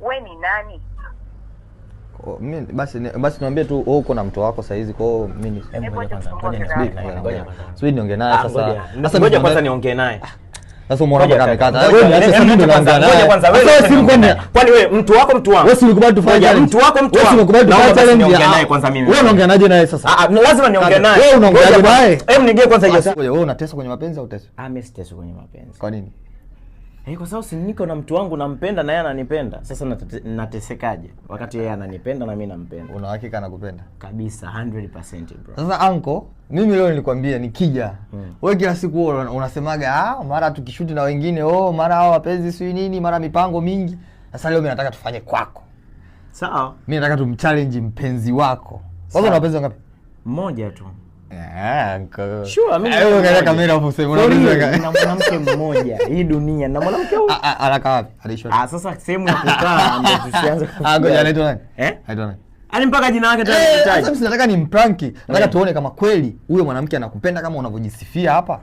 Wewe ni nani? Mimi basi niambie tu wewe uko na mtu wako saa hizi. Kwa hiyo mimi ngoja niongee naye sasa. Sasa ngoja kwanza niongee naye. Sasa umeona kama amekata. Ngoja kwanza wewe. Kwani wewe mtu wako mtu wangu? Wewe ulikubali tufanye challenge. Mtu wako mtu wangu. Wewe ulikubali tufanye challenge. Niongee naye kwanza mimi. Wewe unaongea naje naye sasa? Lazima niongee naye. Wewe unaongea naye? Hebu nigie kwanza hiyo. Wewe unateswa kwenye mapenzi au uteswa? Mimi siteswa kwenye mapenzi. Kwa nini? Kwa sababu si niko na mtu wangu nampenda na yeye ananipenda. Sasa natesekaje wakati yeye ananipenda na mimi nampenda? Una hakika anakupenda? Kabisa 100% bro. Sasa uncle, mimi leo nilikwambia nikija. Wewe kila siku unasemaga mara tukishuti na wengine, mara hao wapenzi sio nini, mara mipango mingi. Sasa leo mimi nataka tufanye kwako. Sawa. Mimi nataka tumchallenge mpenzi wako. Wewe una wapenzi wangapi? Mmoja tu. Uncle. Sure, mimi wewe kama hapo useme na mwanamke mmoja. Hii dunia na mwanamke huyu. Anakaa wapi? Alishoto. Sasa sehemu ya kukaa ndio tusianze. Ngoja anaitwa nani? Anaitwa nani? Ali mpaka jina lake tena nitaje. Sasa nataka ni mpranki. Nataka tuone kama kweli huyo mwanamke anakupenda kama unavyojisifia hapa.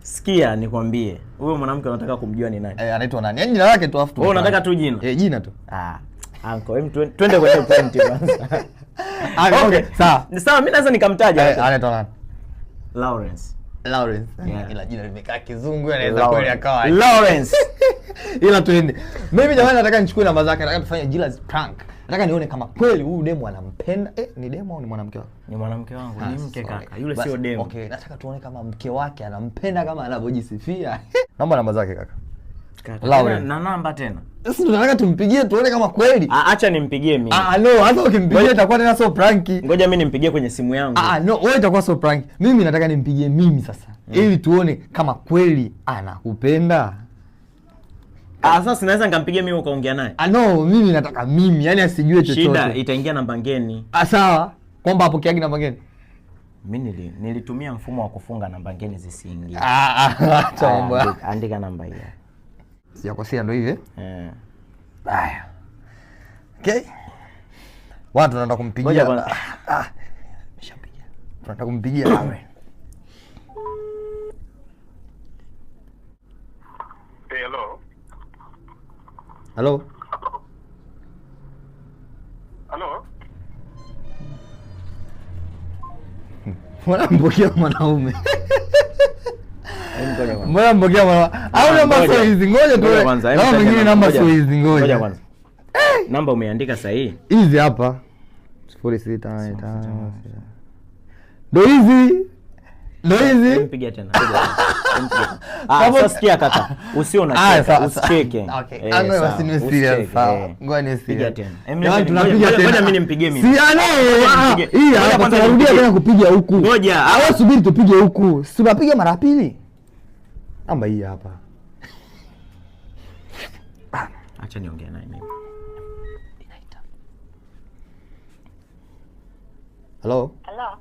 Sikia nikwambie. Huyo mwanamke unataka kumjua ni nani? Anaitwa nani? Yaani jina lake tu afu. Wewe unataka tu jina? Jina tu. Uncle, twende kwenye point kwanza. Okay, sawa mimi naweza nikamtaja. Anaitwa nani? Lawrence. Ila jina limekaa kizungu, anaweza kweli akawa Lawrence. Ila tuende. Mimi jamani nataka nichukue namba zake, nataka tufanye Jilla's prank. Nataka nione kama kweli huyu demo anampenda. Ni demo au ni mwanamke wako? Ni mwanamke wangu, ni mke kaka. Yule sio demo. Okay, nataka tuone kama mke wake anampenda kama anavyojisifia. Naomba namba zake kaka. Na namba tena. Sasa tunataka tumpigie tuone kama kweli. Acha nimpigie mimi. No, hata ukimpigia itakuwa tena so pranki. Ngoja mimi nimpigie kwenye simu yangu. No, wewe itakuwa so pranki. Mimi nataka nimpigie mimi sasa. Ili tuone kama kweli anakupenda. Sasa sinaweza nikampigia mimi ukaongea naye. No, mimi nataka mimi, yani asijue chochote. Shida itaingia namba ngeni. Sawa. Kwamba apokeagi namba ngeni. Mimi nilitumia mfumo wa kufunga namba ngeni zisiingie. Andika namba hiyo. Sijakosea ndo hivi. Haya. Okay. Watu tunaenda kumpigia. Nimeshapigia. Tunataka kumpigia nawe. Hello. Hello. Hello. Mbona mwanaume? Mbona mbogea mwana? Au namba sio hizi, ngoja tu. Namba nyingine namba sio hizi, ngoja kwanza. Namba umeandika sahihi? Hizi hapa. 0685. Ndio hizi. Mpigia tena. Sasa sikia kaka. Usio na usicheke. Okay. Basi ni serious. Ngoja ni serious. Tena. Tunapiga tena. Ngoja mimi nimpigie mimi. Hii hapa tunarudia tena kupiga huku. Ngoja. Subiri tupige huku. Si tunapiga mara pili. Namba hii hapa. Acha niongee naye mimi. Hello. Hello.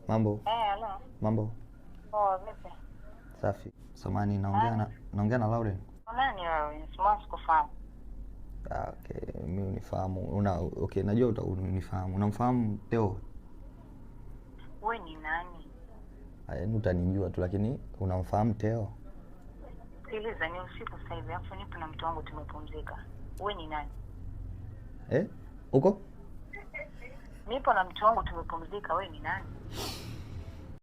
Mambo. Hello. Mambo. Vipi? Safi. Samani naongea na Lauren. Nani wewe? Sikufahamu. Okay, mimi unifahamu. Okay, najua unifahamu. Unamfahamu Theo? Wewe ni nani? Utanijua tu lakini unamfahamu Theo? Sikiliza, ni usiku sasa hivi, afu nipo na mtu wangu tumepumzika. Wewe ni nani? Uko? Nipo na mtu wangu tumepumzika, wewe ni nani?